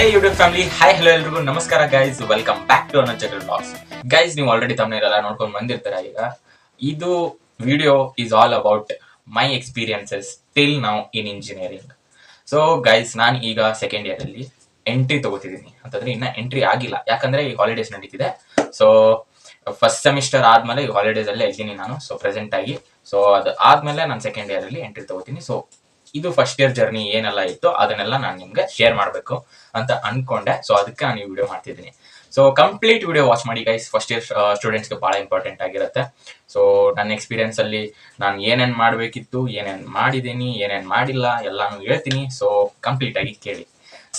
Hey YouTube family, hi hello ಎಲ್ರಿಗೂ ನಮಸ್ಕಾರ guys, welcome back to another Jagal vlogs. Guys, ನೀವು already thumbnail ಎಲ್ಲ ನೋಡ್ಕೊಂಡು ಬಂದಿರ್ತೀರಾ. ಈಗ ಇದು video is all about my experiences till now in engineering. So guys, ನಾನು ಈಗ ಸೆಕೆಂಡ್ ಇಯರ್ ಅಲ್ಲಿ ಎಂಟ್ರಿ ತಗೋತಿದ್ದೀನಿ. ಅಂತಂದ್ರೆ ಇನ್ನ ಎಂಟ್ರಿ ಆಗಿಲ್ಲ, ಯಾಕಂದ್ರೆ ಈ ಹಾಲಿಡೇಸ್ ನಡೀತಿದೆ. ಸೊ ಫಸ್ಟ್ ಸೆಮಿಸ್ಟರ್ ಆದ್ಮೇಲೆ ಈ ಹಾಲಿಡೇಸ್ ಅಲ್ಲೇ ಇದ್ದೀನಿ ನಾನು. ಸೊ ಪ್ರೆಸೆಂಟ್ ಆಗಿ ಸೊ ಅದು ಆದ್ಮೇಲೆ ನಾನು ಸೆಕೆಂಡ್ ಇಯರ್ ಅಲ್ಲಿ ಎಂಟ್ರಿ ತಗೋತೀನಿ. ಸೊ ಇದು ಫಸ್ಟ್ ಇಯರ್ ಜರ್ನಿ ಏನೆಲ್ಲ ಇತ್ತು ಅದನ್ನೆಲ್ಲ ನಾನು ನಿಮ್ಗೆ ಶೇರ್ ಮಾಡಬೇಕು ಅಂತ ಅನ್ಕೊಂಡೆ. ಸೊ ಅದಕ್ಕೆ ನಾನು ಈ ವಿಡಿಯೋ ಮಾಡ್ತಿದ್ದೀನಿ. ಸೊ ಕಂಪ್ಲೀಟ್ ವಿಡಿಯೋ ವಾಚ್ ಮಾಡಿ ಗೈಸ್. ಫಸ್ಟ್ ಇಯರ್ ಸ್ಟೂಡೆಂಟ್ಸ್ಗೆ ಬಹಳ ಇಂಪಾರ್ಟೆಂಟ್ ಆಗಿರುತ್ತೆ. ಸೊ ನನ್ನ ಎಕ್ಸ್ಪೀರಿಯನ್ಸ್ ಅಲ್ಲಿ ನಾನು ಏನೇನ್ ಮಾಡಬೇಕಿತ್ತು, ಏನೇನ್ ಮಾಡಿದ್ದೀನಿ, ಏನೇನ್ ಮಾಡಿಲ್ಲ ಎಲ್ಲಾನು ಹೇಳ್ತೀನಿ. ಸೊ ಕಂಪ್ಲೀಟ್ ಆಗಿ ಕೇಳಿ.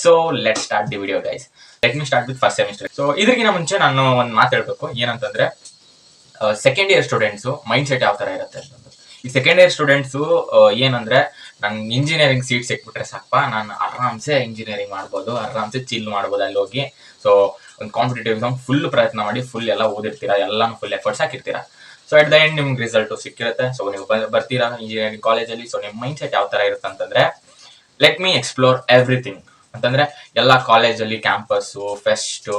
So let start the video guys. Let me start with first semester. So ಇದಕ್ಕಿಂತ ಮುಂಚೆ ನಾನು ಒಂದು ಮಾತು ಹೇಳ್ಬೇಕು. ಏನಂತಂದ್ರೆ second year students mind set ಯಾವ ತರ ಇರುತ್ತೆ ಅಂತಂದ್ರೆ, ಈ ಸೆಕೆಂಡ್ ಇಯರ್ ಸ್ಟೂಡೆಂಟ್ಸ್ ಏನಂದ್ರೆ, ನಂಗೆ ಇಂಜಿನಿಯರಿಂಗ್ ಸೀಟ್ ಸಿಕ್ಬಿಟ್ರೆ ಸಾಕಪ್ಪ, ನಾನು ಆರಾಮ್ಸೆ ಇಂಜಿನಿಯರಿಂಗ್ ಮಾಡ್ಬೋದು, ಆರಾಮ್ಸೆ ಚಿಲ್ ಮಾಡ್ಬೋದು ಅಲ್ಲಿ ಹೋಗಿ. ಸೊ ಒಂದು ಕಾಂಪಿಟೇಟಿವ್ ಎಕ್ಸಾಮ್ ಫುಲ್ ಪ್ರಯತ್ನ ಮಾಡಿ ಫುಲ್ ಎಲ್ಲ ಓದಿರ್ತೀರಾ, ಎಲ್ಲಾನು ಫುಲ್ ಎಫರ್ಟ್ಸ್ ಹಾಕಿರ್ತೀರಾ. ಸೊ ಅಟ್ ದ ಎಂಡ್ ನಿಮ್ಗೆ ರಿಸಲ್ಟ್ ಸಿಕ್ಕಿರುತ್ತೆ. ಸೊ ನೀವು ಬರ್ತೀರಾ ಇಂಜಿನಿಯರಿಂಗ್ ಕಾಲೇಜಲ್ಲಿ. ಸೊ ನಿಮ್ಮ ಮೈಂಡ್ ಸೆಟ್ ಯಾವ ತರ ಇರುತ್ತೆ ಅಂತಂದ್ರೆ, ಲೆಟ್ ಮೀ ಎಕ್ಸ್ಪ್ಲೋರ್ ಎವ್ರಿಥಿಂಗ್ ಅಂತಂದ್ರೆ, ಎಲ್ಲ ಕಾಲೇಜಲ್ಲಿ ಕ್ಯಾಂಪಸ್ಸು, ಫೆಸ್ಟು,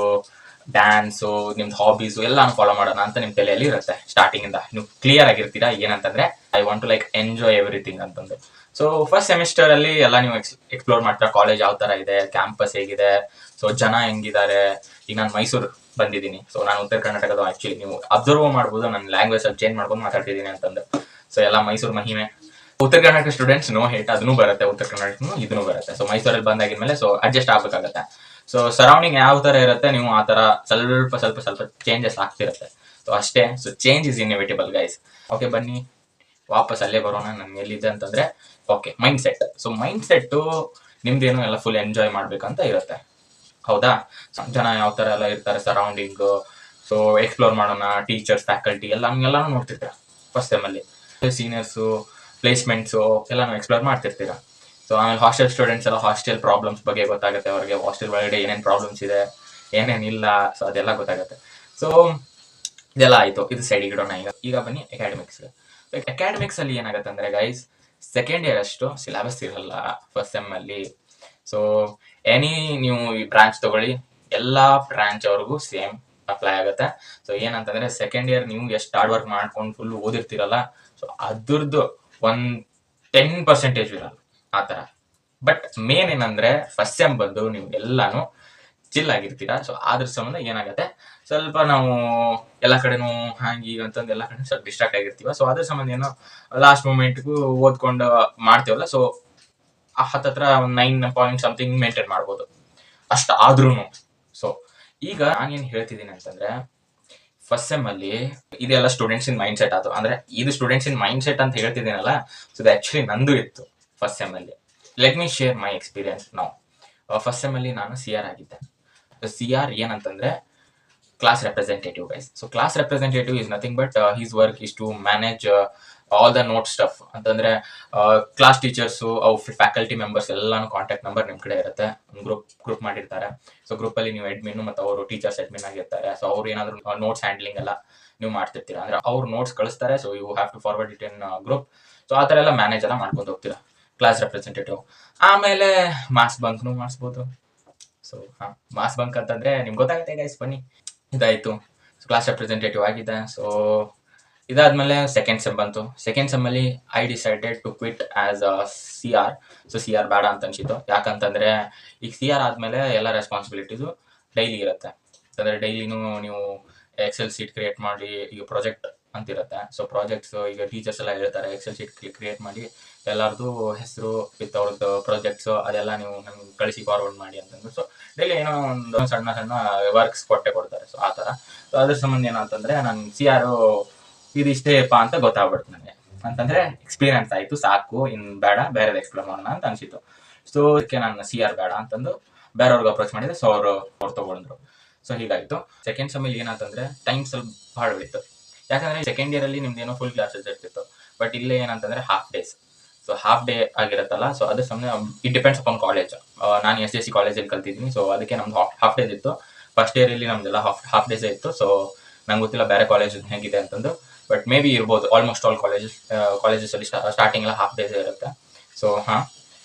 ಡ್ಯಾನ್ಸು, ನಿಮ್ದು ಹಾಬೀಸು ಎಲ್ಲಾನು ಫಾಲೋ ಮಾಡೋಣ ಅಂತ ನಿಮ್ ತಲೆಯಲ್ಲಿ ಇರುತ್ತೆ. ಸ್ಟಾರ್ಟಿಂಗ್ ಇಂದ ನೀವು ಕ್ಲಿಯರ್ ಆಗಿರ್ತೀರಾ ಏನಂತಂದ್ರೆ, I want to like enjoy everything ಅಂತಂದು. ಸೊ ಫಸ್ಟ್ ಸೆಮಿಸ್ಟರ್ ಅಲ್ಲಿ ಎಲ್ಲ ನೀವು ಎಕ್ಸ್ಪ್ಲೋರ್ ಮಾಡ್ತೀರಾ. ಕಾಲೇಜ್ ಯಾವ ತರ ಇದೆ, ಕ್ಯಾಂಪಸ್ ಹೇಗಿದೆ, ಸೊ ಜನ ಹೆಂಗಿದ್ದಾರೆ. ಈಗ ನಾನು ಮೈಸೂರು ಬಂದಿದ್ದೀನಿ. ಸೊ ನಾನು ಉತ್ತರ ಕರ್ನಾಟಕದ. ಆಕ್ಚುಲಿ ನೀವು ಅಬ್ಸರ್ವ್ ಮಾಡ್ಬೋದು ನನ್ನ ಲ್ಯಾಂಗ್ವೇಜ್ ಅಲ್ಲಿ ಚೇಂಜ್ ಮಾಡ್ಕೊಂಡು ಮಾತಾಡ್ತಿದ್ದೀನಿ ಅಂತಂದು. ಸೊ ಎಲ್ಲ ಮೈಸೂರು ಮಹಿಮೆ. ಉತ್ತರ ಕರ್ನಾಟಕ ಸ್ಟೂಡೆಂಟ್ಸ್ ನೋ ಹೇಟ್, ಅದನ್ನು ಬರುತ್ತೆ, ಉತ್ತರ ಕರ್ನಾಟಕ ಇದನ್ನು ಬರುತ್ತೆ. ಸೊ ಮೈಸೂರಲ್ಲಿ ಬಂದಾಗಿದ್ಮೇಲೆ ಸೊ ಅಡ್ಜಸ್ಟ್ ಆಗ್ಬೇಕಾಗತ್ತೆ. ಸೊ ಸರೌಂಡಿಂಗ್ ಯಾವ ತರ ಇರುತ್ತೆ, ನೀವು ಆ ತರ ಸ್ವಲ್ಪ ಸ್ವಲ್ಪ ಸ್ವಲ್ಪ ಚೇಂಜಸ್ ಆಗ್ತಿರುತ್ತೆ. ಸೊ ಅಷ್ಟೇ. So change is inevitable guys. Okay, ಬನ್ನಿ ವಾಪಸ್ ಅಲ್ಲೇ ಬರೋಣ. ನನ್ಗೆ ಎಲ್ಲಿದೆ ಅಂತಂದ್ರೆ, okay, mind set. So mind set ನಿಮ್ದೇನು ಎಲ್ಲ ಫುಲ್ ಎಂಜಾಯ್ ಮಾಡ್ಬೇಕಂತ ಇರುತ್ತೆ, ಹೌದಾ? ಜನ ಯಾವ ತರ ಎಲ್ಲ ಇರ್ತಾರೆ, ಸರೌಂಡಿಂಗ್. ಸೊ ಎಕ್ಸ್ಪ್ಲೋರ್ ಮಾಡೋಣ, ಟೀಚರ್ಸ್, ಫ್ಯಾಕಲ್ಟಿ ಎಲ್ಲಾನು ನೋಡ್ತಿರ್ತೀರ ಫಸ್ಟ್ ಸೆಮ್ ಅಲ್ಲಿ. ಸೀನಿಯರ್ಸು, ಪ್ಲೇಸ್ಮೆಂಟ್ಸು ಎಲ್ಲಾನು ಎಕ್ಸ್ಪ್ಲೋರ್ ಮಾಡ್ತಿರ್ತೀರಾ. ಸೊ ಆಮೇಲೆ ಹಾಸ್ಟೆಲ್ ಸ್ಟೂಡೆಂಟ್ಸ್ ಎಲ್ಲ ಹಾಸ್ಟೆಲ್ ಪ್ರಾಬ್ಲಮ್ಸ್ ಬಗ್ಗೆ ಗೊತ್ತಾಗುತ್ತೆ ಅವ್ರಿಗೆ. ಹಾಸ್ಟೆಲ್ ಒಳಗಡೆ ಏನೇನು ಪ್ರಾಬ್ಲಮ್ಸ್ ಇದೆ, ಏನೇನಿಲ್ಲ, ಸೊ ಅದೆಲ್ಲ ಗೊತ್ತಾಗುತ್ತೆ. ಸೊ ಇದೆಲ್ಲ ಆಯ್ತು, ಇದು ಸೈಡಿಗೆ ಇಡೋಣ. ಈಗ ಬನ್ನಿ ಅಕಾಡೆಮಿಕ್ಸ್. ಅಕಾಡೆಮಿಕ್ಸ್ ಅಲ್ಲಿ ಏನಾಗುತ್ತೆ ಅಂದ್ರೆ ಗೈಸ್, ಸೆಕೆಂಡ್ ಇಯರ್ ಅಷ್ಟು ಸಿಲೆಬಸ್ ಇರಲ್ಲ ಫಸ್ಟ್ ಸೆಮ್ ಅಲ್ಲಿ. ಸೊ ನೀವು ಈ ಬ್ರಾಂಚ್ ತಗೊಳ್ಳಿ, ಎಲ್ಲಾ ಬ್ರಾಂಚ್ ಅವ್ರಿಗೂ ಸೇಮ್ ಅಪ್ಲೈ ಆಗುತ್ತೆ. ಸೊ ಏನಂತಂದ್ರೆ, ಸೆಕೆಂಡ್ ಇಯರ್ ನೀವು ಎಷ್ಟು ಹಾರ್ಡ್ ವರ್ಕ್ ಮಾಡ್ಕೊಂಡು ಫುಲ್ ಓದಿರ್ತೀರಲ್ಲ, ಸೊ ಅದ್ರದ್ದು 10% ಇರಲ್ಲ ಆ ತರ. ಬಟ್ ಮೇನ್ ಏನಂದ್ರೆ, ಫಸ್ಟ್ ಸೆಮ್ ಬಂದು ನೀವು ಎಲ್ಲಾನು ಚಿಲ್ ಆಗಿರ್ತೀರಾ. ಸೊ ಅದ್ರ ಸಂಬಂಧ ಏನಾಗುತ್ತೆ, ಸ್ವಲ್ಪ ನಾವು ಎಲ್ಲ ಕಡೆನೂ ಹ್ಯಾಂಗ್ ಈಗ ಅಂತಂದು ಎಲ್ಲ ಕಡೆ ಸ್ವಲ್ಪ ಡಿಸ್ಟ್ರಾಕ್ಟ್ ಆಗಿರ್ತೀವ. ಸೊ ಅದ್ರ ಸಂಬಂಧ ಏನೋ ಲಾಸ್ಟ್ ಮೂಮೆಂಟ್ಗೂ ಓದ್ಕೊಂಡು ಮಾಡ್ತೀವಲ್ಲ. ಸೊ ಹತ್ತತ್ರ 9 ಪಾಯಿಂಟ್ ಸಮಥಿಂಗ್ ಮೇಂಟೈನ್ ಮಾಡ್ಬೋದು ಅಷ್ಟ ಆದ್ರೂನು. ಸೊ ಈಗ ನಾನೇನ್ ಹೇಳ್ತಿದ್ದೀನಿ ಅಂತಂದ್ರೆ, ಫಸ್ಟ್ ಸೆಮ್ ಅಲ್ಲಿ ಇದೆಲ್ಲ ಸ್ಟೂಡೆಂಟ್ಸ್ ಇನ್ ಮೈಂಡ್ ಸೆಟ್ ಆಯ್ತು. ಅಂದ್ರೆ ಇದು ಸ್ಟೂಡೆಂಟ್ಸ್ ಇನ್ ಮೈಂಡ್ ಸೆಟ್ ಅಂತ ಹೇಳ್ತಿದ್ದೀನಲ್ಲ, ಸೊ ಇದು ಆಕ್ಚುಲಿ ನಂದು ಇತ್ತು ಫಸ್ಟ್ ಸೆಮ್ ಅಲ್ಲಿ. Let me share my experience now. First sem ಅಲ್ಲಿ ನಾನು CR ಆಗಿದ್ದೆ. CR ಏನಂತಂದ್ರೆ, class representative guys. So class representative is nothing but his work is to manage all the note stuff. ಅಂತಂದ್ರೆ class teachers, ಅವ್ರ faculty members ಎಲ್ಲಾನು contact number ನಿಮ್ ಕಡೆ ಇರುತ್ತೆ. ಒಂದು ಗ್ರೂಪ್ ಮಾಡಿರ್ತಾರೆ. ಸೊ ಗ್ರೂಪ್ ಅಲ್ಲಿ ನೀವು ಅಡ್ಮಿನ್ ಮತ್ತು ಅವರು ಟೀಚರ್ಸ್ ಅಡ್ಮಿನ್ ಆಗಿರ್ತಾರೆ. ಸೊ ಅವ್ರು ಏನಾದ್ರು ನೋಟ್ಸ್ ಹ್ಯಾಂಡ್ಲಿಂಗ್ ಎಲ್ಲ ನೀವು ಮಾಡ್ತಿರ್ತೀರಾ. ಅಂದ್ರೆ ಅವ್ರು ನೋಟ್ಸ್ ಕಳಿಸ್ತಾರೆ. So you have to forward it in group. So ಆ ತರ ಎಲ್ಲ ಮ್ಯಾನೇಜ್ ಎಲ್ಲ ಮಾಡ್ಕೊಂಡು ಹೋಗ್ತೀರಾ ಕ್ಲಾಸ್ ರೆಪ್ರೆಸೆಂಟೇಟಿವ್. ಆಮೇಲೆ ಮಾಸ್ ಬಂಕ್ನು ಮಾಡಿಸ್ಬೋದು. ಸೊ ಮಾಸ್ ಬಂಕ್ ಅಂತಂದ್ರೆ ನಿಮ್ಗೆ ಗೊತ್ತಾಗುತ್ತೆ ಗೈಸ್, ಬನ್ನಿ. ಇದಾಯ್ತು, ಕ್ಲಾಸ್ ರೆಪ್ರೆಸೆಂಟೇಟಿವ್ ಆಗಿದೆ. ಸೊ ಇದಾದ್ಮೇಲೆ ಸೆಕೆಂಡ್ ಸೆಮ್ ಬಂತು. ಸೆಕೆಂಡ್ ಸೆಮ್ ಅಲ್ಲಿ I decided to quit as a CR. So CR ಬೇಡ ಅಂತ ಅನ್ಸಿತ್ತು. ಯಾಕಂತಂದ್ರೆ ಈಗ CR ಆದ್ಮೇಲೆ ಎಲ್ಲ ರೆಸ್ಪಾನ್ಸಿಬಿಲಿಟೀಸು ಡೈಲಿ ಇರುತ್ತೆ. ಅಂದ್ರೆ ಡೈಲಿನೂ ನೀವು ಎಕ್ಸೆಲ್ ಶೀಟ್ ಕ್ರಿಯೇಟ್ ಮಾಡಿ, ಈಗ ಪ್ರಾಜೆಕ್ಟ್ ಅಂತಿರುತ್ತೆ. ಸೊ ಪ್ರಾಜೆಕ್ಟ್ಸ್ ಈಗ ಟೀಚರ್ಸ್ ಎಲ್ಲ ಹೇಳ್ತಾರೆ, ಎಕ್ಸೆಲ್ ಶೀಟ್ ಕ್ರಿಯೇಟ್ ಮಾಡಿ ಎಲ್ಲರದು ಹೆಸರು ವಿತ್ ಅವ್ರದ್ದು ಪ್ರಾಜೆಕ್ಟ್ಸ್ ಅದೆಲ್ಲ ನೀವು ನಮ್ಗೆ ಕಳಿಸಿ ಫಾರ್ವರ್ಡ್ ಮಾಡಿ ಅಂತಂದ್ರೆ. ಸೊ ಡೈಲಿ ಏನೋ ಒಂದು ಸಣ್ಣ ಸಣ್ಣ ವರ್ಕ್ಸ್ ಕೊಡ್ತಾರೆ. ಸೊ ಆ ತರ. ಸೊ ಅದ್ರ ಸಂಬಂಧ ಏನಂತಂದ್ರೆ, ನಾನು CR ಇದಿಷ್ಟೇಪ್ಪ ಅಂತ ಗೊತ್ತಾಗ್ಬಿಡ್ತು ನನಗೆ. ಅಂತಂದ್ರೆ ಎಕ್ಸ್ಪೀರಿಯನ್ಸ್ ಆಯ್ತು, ಸಾಕು, ಇನ್ ಬೇಡ, ಬೇರೆ ಎಕ್ಸ್ಪ್ಲೋರ್ ಮಾಡೋಣ ಅಂತ ಅನ್ಸಿತ್ತು. ಸೊ ಅದಕ್ಕೆ ನಾನು CR ಬೇಡ ಅಂತಂದು ಬೇರೆಯವ್ರಿಗೆ ಅಪ್ರೋಚ್ ಮಾಡಿದೆ. ಸೊ ಅವ್ರು ತಗೊಂಡ್ರು. ಸೊ ಹೀಗಾಯ್ತು. ಸೆಕೆಂಡ್ ಸೆಮ್ ಅಲ್ಲಿ ಏನಂತಂದ್ರೆ, ಟೈಮ್ ಸ್ವಲ್ಪ ಭಾಳ ಹೋಯ್ತು. ಯಾಕಂದ್ರೆ ಸೆಕೆಂಡ್ ಇಯರ್ ಅಲ್ಲಿ ನಿಮ್ದು ಏನೋ ಫುಲ್ ಕ್ಲಾಸಸ್ ಇರ್ತಿತ್ತು. ಬಟ್ ಇಲ್ಲೇ ಏನಂತಂದ್ರೆ half days. So half day ಆಗಿರುತ್ತಲ್ಲ. ಸೊ ಅದ್ರ ಸಮಯ ಇಟ್ ಡಿಪೆಂಡ್ಸ್ ಅಪಾನ್ ಕಾಲೇಜ್. ನಾನು SJC ಕಾಲೇಜಲ್ಲಿ ಕಲ್ತಿದ್ದೀನಿ. ಸೊ ಅದಕ್ಕೆ ನಮ್ದು ಹಾಫ್ ಡೇಸ್ ಇತ್ತು. ಫಸ್ಟ್ ಇಯರ್ ಅಲ್ಲಿ ನಮ್ದೆಲ್ಲ ಹಾಫ್ ಡೇಸ್ ಇತ್ತು. ಸೊ ನಂಗೆ ಗೊತ್ತಿಲ್ಲ ಬೇರೆ ಕಾಲೇಜ್ ಹೇಗಿದೆ ಅಂತಂದು, ಬಟ್ ಮೇ ಬಿ ಇರ್ಬೋದು. ಆಲ್ಮೋಸ್ಟ್ ಆಲ್ ಕಾಲೇಜಸ್ ಅಲ್ಲಿ ಸ್ಟಾರ್ಟಿಂಗ್ ಎಲ್ಲ ಹಾಫ್ ಡೇಸ್ ಇರುತ್ತೆ. So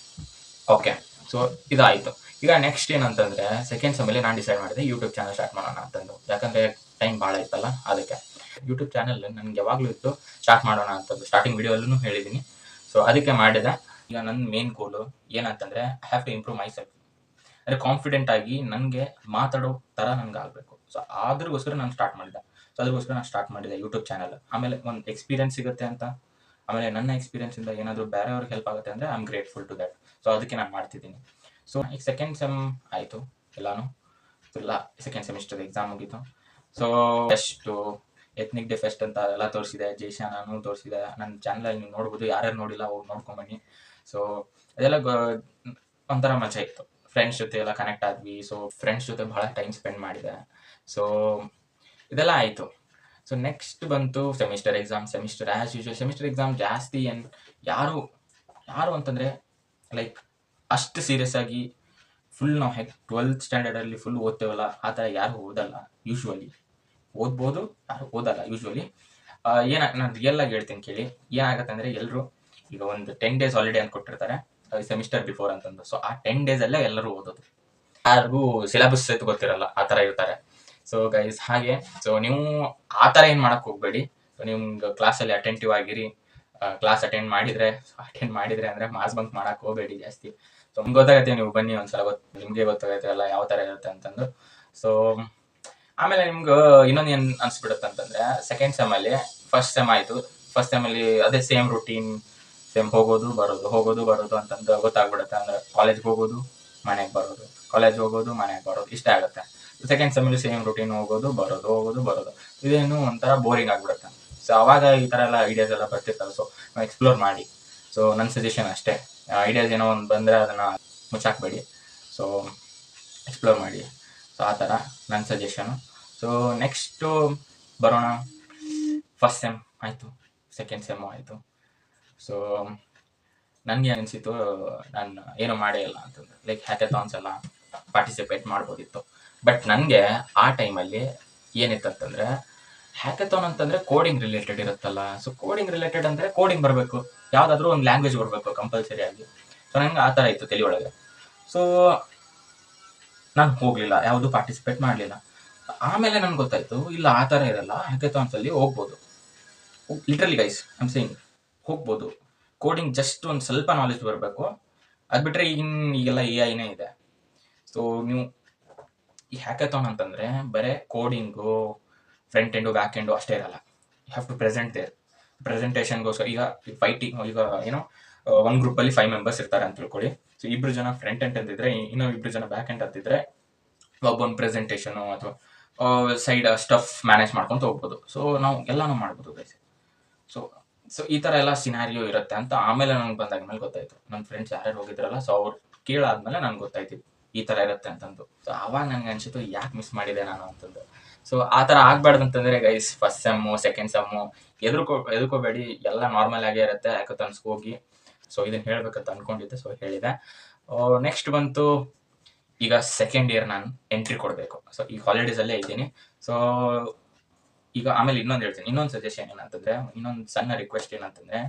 okay. ಸೊ ಇದಾಯ್ತು. ಈಗ ನೆಕ್ಸ್ಟ್ ಏನಂತಂದ್ರೆ ಸೆಕೆಂಡ್ ಸೆಮಲ್ಲಿ ನಾನು ಡಿಸೈಡ್ ಮಾಡಿದೆ ಯೂಟ್ಯೂಬ್ ಚಾನಲ್ ಸ್ಟಾರ್ಟ್ ಮಾಡೋಣ ಅಂತಂದು. ಯಾಕಂದ್ರೆ ಟೈಮ್ ಭಾಳ ಇತ್ತಲ್ಲ, ಅದಕ್ಕೆ ಯೂಟ್ಯೂಬ್ ಚಾನಲ್ ನನ್ಗೆ ಯಾವಾಗಲೂ ಇತ್ತು ಸ್ಟಾರ್ಟ್ ಮಾಡೋಣ ಅಂತಂದು. ಸ್ಟಾರ್ಟಿಂಗ್ ವಿಡಿಯೋಲ್ಲೂ ಹೇಳಿದ್ದೀನಿ. ಸೊ ಅದಕ್ಕೆ ಮಾಡಿದೆ. ಈಗ ನನ್ನ ಮೇನ್ ಗೋಲು ಏನಂತಂದ್ರೆ I have to improve myself. ಅಂದರೆ ಕಾನ್ಫಿಡೆಂಟ್ ಆಗಿ ನನಗೆ ಮಾತಾಡೋ ಥರ ನನಗೆ ಆಗಬೇಕು. ಸೊ ಅದ್ರಗೋಸ್ಕರ ನಾನು ಸ್ಟಾರ್ಟ್ ಮಾಡಿದೆ. ಸೊ ಅದ್ರಗೋಸ್ಕರ ನಾನು ಸ್ಟಾರ್ಟ್ ಮಾಡಿದೆ ಯೂಟ್ಯೂಬ್ ಚಾನಲ್. ಆಮೇಲೆ ಒಂದು ಎಕ್ಸ್ಪೀರಿಯನ್ಸ್ ಸಿಗುತ್ತೆ ಅಂತ, ಆಮೇಲೆ ನನ್ನ ಎಕ್ಸ್ಪೀರಿಯನ್ಸಿಂದ ಏನಾದರೂ ಬೇರೆಯವ್ರಿಗೆ ಹೆಲ್ಪ್ ಆಗುತ್ತೆ ಅಂದರೆ I am grateful to that. So ಅದಕ್ಕೆ ನಾನು ಮಾಡ್ತಿದ್ದೀನಿ. ಸೊ ಈಗ ಸೆಕೆಂಡ್ ಸೆಮ್ ಆಯಿತು ಎಲ್ಲಾನು. ಇಲ್ಲ ಸೆಕೆಂಡ್ ಸೆಮಿಸ್ಟರ್ ಎಕ್ಸಾಮ್ ಮುಗೀತು. So fest ethnic day fest ಅಂತ ಎಲ್ಲ ತೋರಿಸಿದೆ, ಜೈಶಾನು ತೋರಿಸಿದೆ. ನನ್ನ ಚಾನಲಲ್ಲಿ ನೀವು ನೋಡ್ಬೋದು, ಯಾರ್ಯಾರು ನೋಡಿಲ್ಲ ಹೋಗಿ ನೋಡ್ಕೊಂಬನ್ನಿ. ಸೊ ಅದೆಲ್ಲ ಒಂಥರ ಮಜಾ ಇತ್ತು. ಫ್ರೆಂಡ್ಸ್ ಜೊತೆ ಎಲ್ಲ ಕನೆಕ್ಟ್ ಆದ್ವಿ. ಸೊ ಫ್ರೆಂಡ್ಸ್ ಜೊತೆ ಭಾಳ ಟೈಮ್ ಸ್ಪೆಂಡ್ ಮಾಡಿದೆ. ಸೊ ಇದೆಲ್ಲ ಆಯಿತು. ಸೊ ನೆಕ್ಸ್ಟ್ ಬಂತು semester exam. Semester as usual semester exam ಜಾಸ್ತಿ ಯಾರು ಅಂತಂದರೆ ಲೈಕ್ ಅಷ್ಟು ಸೀರಿಯಸ್ ಆಗಿ ಫುಲ್ ನಾವು 12th ಸ್ಟ್ಯಾಂಡರ್ಡಲ್ಲಿ ಫುಲ್ ಓದ್ತೇವಲ್ಲ, ಆ ಥರ ಯಾರು ಓದಲ್ಲ ಯೂಶ್ವಲಿ. ಓದ್ಬೋದು, ಯಾರು ಓದಲ್ಲ ಯೂಶ್ವಲಿ. ನಾನು ರಿಯಲ್ ಆಗಿ ಹೇಳ್ತೀನಿ ಕೇಳಿ. ಏನಾಗುತ್ತೆ ಅಂದರೆ ಎಲ್ಲರೂ ಈಗ ಒಂದು 10 days ಹಾಲಿಡೇ ಅಂತ ಕೊಟ್ಟಿರ್ತಾರೆ ಸೆಮಿಸ್ಟರ್ ಬಿಫೋರ್ ಅಂತಂದು. ಸೊ ಆ 10 days ಎಲ್ಲರೂ ಓದೋದು. ಯಾರಿಗೂ ಸಿಲೆಬಸ್ ಗೊತ್ತಿರಲ್ಲ, ಆ ಥರ ಇರ್ತಾರೆ. ಸೊ ಗೈಸ್ ಹಾಗೆ. ಸೊ ನೀವು ಆ ಥರ ಏನು ಮಾಡೋಕ್ಕೆ ಹೋಗಬೇಡಿ. ಸೊ ನಿಮ್ಗೆ ಕ್ಲಾಸಲ್ಲಿ ಅಟೆಂಟಿವ್ ಆಗಿರಿ. ಕ್ಲಾಸ್ ಅಟೆಂಡ್ ಮಾಡಿದರೆ ಅಂದರೆ ಮಾಸ್ ಬಂಕ್ ಮಾಡೋಕ್ಕೆ ಹೋಗಬೇಡಿ ಜಾಸ್ತಿ. ಸೊ ನಿಮ್ಗೆ ಗೊತ್ತಾಗುತ್ತೆ, ನೀವು ಬನ್ನಿ ಒಂದ್ಸಲ ನಿಮಗೆ ಗೊತ್ತಾಗುತ್ತೆ ಎಲ್ಲ ಯಾವ ಥರ ಇರುತ್ತೆ ಅಂತಂದು. ಸೊ ಆಮೇಲೆ ನಿಮ್ಗೆ ಇನ್ನೊಂದು ಏನು ಅನ್ಸ್ಬಿಡುತ್ತೆ ಅಂತಂದರೆ ಸೆಕೆಂಡ್ ಸೆಮಲ್ಲಿ ಫಸ್ಟ್ ಸೆಮ್ ಆಯಿತು. ಫಸ್ಟ್ ಸೆಮಲ್ಲಿ ಅದೇ ಸೇಮ್ ರೂಟೀನ್, ಸೇಮ್ ಹೋಗೋದು ಬರೋದು ಅಂತಂದು ಗೊತ್ತಾಗ್ಬಿಡುತ್ತೆ. ಅಂದರೆ ಕಾಲೇಜ್ಗೆ ಹೋಗೋದು, ಮನೆಗೆ ಬರೋದು, ಕಾಲೇಜ್ ಹೋಗೋದು, ಮನೆಗೆ ಬರೋದು, ಇಷ್ಟೇ ಆಗುತ್ತೆ. ಸೆಕೆಂಡ್ ಸೆಮಲ್ಲಿ ಸೇಮ್ ರೂಟೀನ್ ಹೋಗೋದು ಬರೋದು ಇದೇನು ಒಂಥರ ಬೋರಿಂಗ್ ಆಗಿಬಿಡುತ್ತೆ. ಸೊ ಅವಾಗ ಈ ಥರ ಎಲ್ಲ ಐಡಿಯಾಸ್ ಎಲ್ಲ ಬರ್ತಿರ್ತವೆ. ಸೊ ಎಕ್ಸ್ಪ್ಲೋರ್ ಮಾಡಿ. ಸೊ ನನ್ನ ಸಜೆಷನ್ ಅಷ್ಟೇ, ಐಡಿಯಾಸ್ ಏನೋ ಒಂದು ಬಂದರೆ ಅದನ್ನು ಮುಚ್ಚಾಕಬೇಡಿ. ಸೊ ಎಕ್ಸ್ಪ್ಲೋರ್ ಮಾಡಿ. ಸೊ ಆ ಥರ ನನ್ನ ಸಜೆಷನು. ಸೊ ನೆಕ್ಸ್ಟು ಬರೋಣ. ಫಸ್ಟ್ ಸೆಮ್ ಆಯಿತು, ಸೆಕೆಂಡ್ ಸೆಮ್ಮು ಆಯಿತು. ಸೊ ನನಗೆ ಅನಿಸಿತು ನಾನು ಏನೂ ಮಾಡೇ ಇಲ್ಲ ಅಂತಂದ್ರೆ, ಲೈಕ್ ಹ್ಯಾಕಥಾನ್ಸ್ ಎಲ್ಲ ಪಾರ್ಟಿಸಿಪೇಟ್ ಮಾಡ್ಬೋದಿತ್ತು. ಬಟ್ ನನಗೆ ಆ ಟೈಮಲ್ಲಿ ಏನಿತ್ತು ಅಂತಂದರೆ, ಹ್ಯಾಕಥಾನ್ ಅಂತಂದರೆ ಕೋಡಿಂಗ್ ರಿಲೇಟೆಡ್ ಇರುತ್ತಲ್ಲ. ಸೊ ಕೋಡಿಂಗ್ ರಿಲೇಟೆಡ್ ಅಂದರೆ ಕೋಡಿಂಗ್ ಬರಬೇಕು, ಯಾವುದಾದ್ರೂ ಒಂದು ಲ್ಯಾಂಗ್ವೇಜ್ ಬರಬೇಕು ಕಂಪಲ್ಸರಿ ಆಗಿ. ಸೊ ನನಗೆ ಆ ಥರ ಇತ್ತು ತಲೆಯೊಳಗೆ. ಸೊ ನಾನು ಹೋಗಲಿಲ್ಲ, ಯಾವುದು ಪಾರ್ಟಿಸಿಪೇಟ್ ಮಾಡಲಿಲ್ಲ. ಆಮೇಲೆ ನನಗೆ ಗೊತ್ತಾಯಿತು ಇಲ್ಲ ಆ ಥರ ಇರಲ್ಲ, ಹ್ಯಾಕಥಾನ್ಸಲ್ಲಿ ಹೋಗ್ಬೋದು. Literally guys I am saying ಹೋಗ್ಬೋದು. ಕೋಡಿಂಗ್ ಜಸ್ಟ್ ಒಂದು ಸ್ವಲ್ಪ ನಾಲೆಜ್ ಬರಬೇಕು. ಅದು ಬಿಟ್ಟರೆ ಈಗೆಲ್ಲ AI ಇದೆ. ಸೊ ನೀವು ಈ ಹ್ಯಾಕಥಾನ್ ಅಂತಂದರೆ ಬರೀ coding, front end back end ಅಷ್ಟೇ ಇರಲ್ಲ. You have to present there. ಪ್ರೆಸೆಂಟೇಷನ್ಗೋಸ್ಕರ ಈಗ ಏನೋ ಒಂದು ಗ್ರೂಪಲ್ಲಿ 5 members ಇರ್ತಾರೆ ಅಂತ ತಿಳ್ಕೊಳ್ಳಿ. ಸೊ 2 ಜನ ಫ್ರಂಟ್ ಎಂಡ್ ಅಂತಿದ್ರೆ, ಇನ್ನೂ 2 ಜನ ಬ್ಯಾಕ್ ಎಂಡ್ ಅಂತಿದ್ರೆ, ಒಬ್ಬೊಂದು ಪ್ರೆಸೆಂಟೇಷನು ಅಥವಾ ಸೈಡ್ ಸ್ಟಫ್ ಮ್ಯಾನೇಜ್ ಮಾಡ್ಕೊತ ಹೋಗ್ಬೋದು. ಸೊ ನಾವು ಎಲ್ಲನೂ ಮಾಡ್ಬೋದು ಗೈಸ್. ಸೊ ಈ ಥರ ಎಲ್ಲ ಸಿನಾರಿಯೋ ಇರುತ್ತೆ ಅಂತ ಆಮೇಲೆ ನನಗೆ ಬಂದಾದ್ಮೇಲೆ ಗೊತ್ತಾಯಿತು. ನನ್ನ ಫ್ರೆಂಡ್ಸ್ ಯಾರ್ಯಾರು ಹೋಗಿದ್ರಲ್ಲ, ಸೊ ಅವ್ರು ಕೇಳಾದ್ಮೇಲೆ ನನಗೆ ಗೊತ್ತಾಯ್ತು ಈ ಥರ ಇರುತ್ತೆ ಅಂತಂದು. ಸೊ ಆವಾಗ ನನಗೆ ಅನಿಸಿತು ಯಾಕೆ ಮಿಸ್ ಮಾಡಿದೆ ನಾನು ಅಂತಂದು. ಸೊ ಆ ಥರ ಆಗಬಾರ್ದು ಅಂತಂದರೆ guys, first sem second sem ಎದುರ್ಕೋಬೇಡಿ, ಎಲ್ಲ ನಾರ್ಮಲ್ ಆಗೇ ಇರುತ್ತೆ. ಹ್ಯಾಕಥಾನ್ಸ್ಗೆ ಹೋಗಿ. ಸೊ ಇದನ್ನು ಹೇಳಬೇಕಂತ ಅಂದ್ಕೊಂಡಿದ್ದೆ, ಸೊ ಹೇಳಿದೆ. ನೆಕ್ಸ್ಟ್ ಬಂತು ಈಗ ಸೆಕೆಂಡ್ ಇಯರ್ ನಾನು ಎಂಟ್ರಿ ಕೊಡಬೇಕು. ಸೊ ಈ ಹಾಲಿಡೇಸಲ್ಲೇ ಇದ್ದೀನಿ. ಸೊ ಈಗ ಆಮೇಲೆ ಇನ್ನೊಂದು ಹೇಳ್ತೀನಿ, ಇನ್ನೊಂದು ಸಜೆಷನ್ ಏನಂತಂದರೆ, ಇನ್ನೊಂದು ಸಣ್ಣ ರಿಕ್ವೆಸ್ಟ್ ಏನಂತಂದರೆ,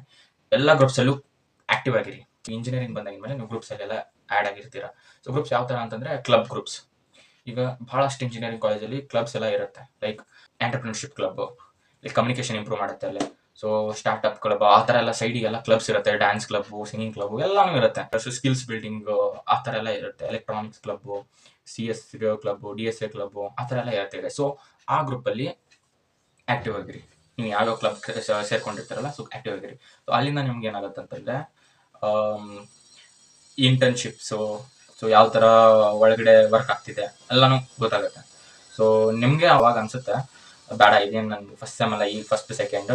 ಎಲ್ಲ ಗ್ರೂಪ್ಸಲ್ಲೂ ಆ್ಯಕ್ಟಿವ್ ಆಗಿರಿ. ಇಂಜಿನಿಯರಿಂಗ್ ಬಂದಾಗಿದ್ಮೇಲೆ ನೀವು ಗ್ರೂಪ್ಸಲ್ಲೆಲ್ಲ ಆ್ಯಡ್ ಆಗಿರ್ತೀರ. ಸೊ ಗ್ರೂಪ್ಸ್ ಯಾವ ಥರ ಅಂತಂದರೆ ಕ್ಲಬ್ ಗ್ರೂಪ್ಸ್. ಈಗ ಭಾಳಷ್ಟು ಇಂಜಿನಿಯರಿಂಗ್ ಕಾಲೇಜಲ್ಲಿ ಕ್ಲಬ್ಸ್ ಎಲ್ಲ ಇರುತ್ತೆ. Like entrepreneurship club, like communication improve ಮಾಡುತ್ತೆ ಅಲ್ಲಿ. ಸೊ ಸ್ಟಾರ್ಟಪ್ ಕ್ಲಬ್, ಆ ಥರ ಎಲ್ಲ ಸೈಡಿಗೆಲ್ಲ ಕ್ಲಬ್ಸ್ ಇರುತ್ತೆ. ಡ್ಯಾನ್ಸ್ ಕ್ಲಬ್ಬು, ಸಿಂಗಿಂಗ್ ಕ್ಲಬ್ಬು ಎಲ್ಲನೂ ಇರುತ್ತೆ. ಸ್ಕಿಲ್ಸ್ ಬಿಲ್ಡಿಂಗು ಆ ಥರ ಎಲ್ಲ ಇರುತ್ತೆ. Electronics club, CS club, DSA club ಆ ಥರ ಎಲ್ಲ ಇರುತ್ತೆ. ಸೊ ಆ ಗ್ರೂಪಲ್ಲಿ ಆ್ಯಕ್ಟಿವ್ ಆಗಿರಿ. ನೀವು ಯಾವ್ಯಾವ ಕ್ಲಬ್ ಸೇರ್ಕೊಂಡಿರ್ತಾರಲ್ಲ, ಸೊ ಆ್ಯಕ್ಟಿವ್ ಆಗಿರಿ. ಸೊ ಅಲ್ಲಿಂದ ನಿಮ್ಗೆ ಏನಾಗುತ್ತೆ ಅಂತಂದರೆ ಇಂಟರ್ನ್ಶಿಪ್ಸು, ಸೊ ಯಾವ ಥರ ಒಳಗಡೆ ವರ್ಕ್ ಆಗ್ತಿದೆ ಎಲ್ಲನೂ ಗೊತ್ತಾಗುತ್ತೆ. ಸೊ ನಿಮಗೆ ಅವಾಗ ಅನಿಸುತ್ತೆ ಬೇಡ ಇದೇನು ನನಗೆ ಫಸ್ಟ್ ಸೆಮಲ್ಲ, ಈ ಫಸ್ಟ್ ಸೆಕೆಂಡ್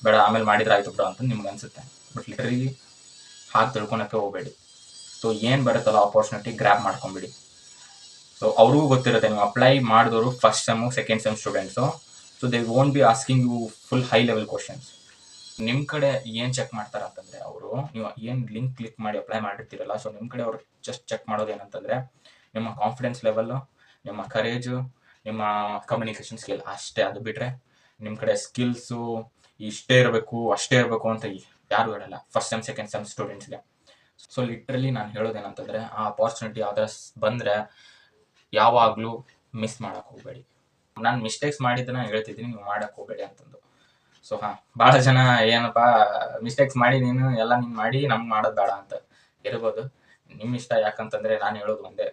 ಬೇಡ ಆಮೇಲೆ ಮಾಡಿದ್ರೆ ಆಯಿತು ಬಿಡು ಅಂತ ನಿಮ್ಗೆ ಅನಿಸುತ್ತೆ. ಬಟ್ ಲಿಟ್ರಲಿ ಹಾಗೆ ತಿಳ್ಕೊಳಕ್ಕೆ ಹೋಗಬೇಡಿ. ಸೊ ಏನು ಬರುತ್ತಲ್ಲ ಆಪರ್ಚುನಿಟಿ ಗ್ರ್ಯಾಬ್ ಮಾಡ್ಕೊಂಬಿಡಿ. ಸೊ ಅವ್ರಿಗೂ ಗೊತ್ತಿರುತ್ತೆ, ನೀವು ಅಪ್ಲೈ ಮಾಡಿದವರು first sem second sem students. So they won't be asking you full high level questions. ನಿಮ್ಮ ಕಡೆ ಏನು ಚೆಕ್ ಮಾಡ್ತಾರೆ ಅಂತಂದರೆ, ಅವರು ನೀವು ಏನು ಲಿಂಕ್ ಕ್ಲಿಕ್ ಮಾಡಿ ಅಪ್ಲೈ ಮಾಡಿರ್ತೀರಲ್ಲ, ಸೊ ನಿಮ್ಮ ಕಡೆ ಅವ್ರು ಜಸ್ಟ್ ಚೆಕ್ ಮಾಡೋದು ಏನಂತಂದರೆ ನಿಮ್ಮ ಕಾನ್ಫಿಡೆನ್ಸ್ ಲೆವೆಲ್ಲು, ನಿಮ್ಮ ಕರೇಜು, ನಿಮ್ಮ ಕಮ್ಯುನಿಕೇಷನ್ ಸ್ಕಿಲ್ ಅಷ್ಟೇ. ಅದು ಬಿಟ್ಟರೆ ನಿಮ್ಮ ಕಡೆ ಸ್ಕಿಲ್ಸು ಇಷ್ಟೇ ಇರಬೇಕು ಅಷ್ಟೇ ಇರಬೇಕು ಅಂತ ಯಾರು ಹೇಳಲ್ಲ ಫಸ್ಟ್ ಸೆಮ್ ಸೆಕೆಂಡ್ ಸೆಮ್ ಸ್ಟೂಡೆಂಟ್ಸ್ಗೆ. ಸೊ ಲಿಟ್ರಲಿ ನಾನು ಹೇಳೋದೇನಂತಂದರೆ ಆ ಅಪಾರ್ಚುನಿಟಿ ಯಾವ್ದಾರ ಬಂದರೆ ಯಾವಾಗಲೂ ಮಿಸ್ ಮಾಡೋಕ್ಕೆ ಹೋಗಬೇಡಿ. ನಾನು ಮಿಸ್ಟೇಕ್ಸ್ ಮಾಡಿದ್ದನ್ನ ಹೇಳ್ತಿದ್ದೀನಿ, ನೀವು ಮಾಡೋಕ್ಕೆ ಹೋಗಬೇಡಿ ಅಂತಂದು. ಸೊ ಭಾಳ ಜನ ಏನಪ್ಪ ಮಿಸ್ಟೇಕ್ಸ್ ಮಾಡಿ ನೀನು ಎಲ್ಲ ನೀನು ಮಾಡಿ ನಮ್ಗೆ ಮಾಡೋದು ಬೇಡ ಅಂತ ಇರ್ಬೋದು. ನಿಮ್ಮ ಇಷ್ಟ. ಯಾಕಂತಂದರೆ ನಾನು ಹೇಳೋದು ಒಂದೇ,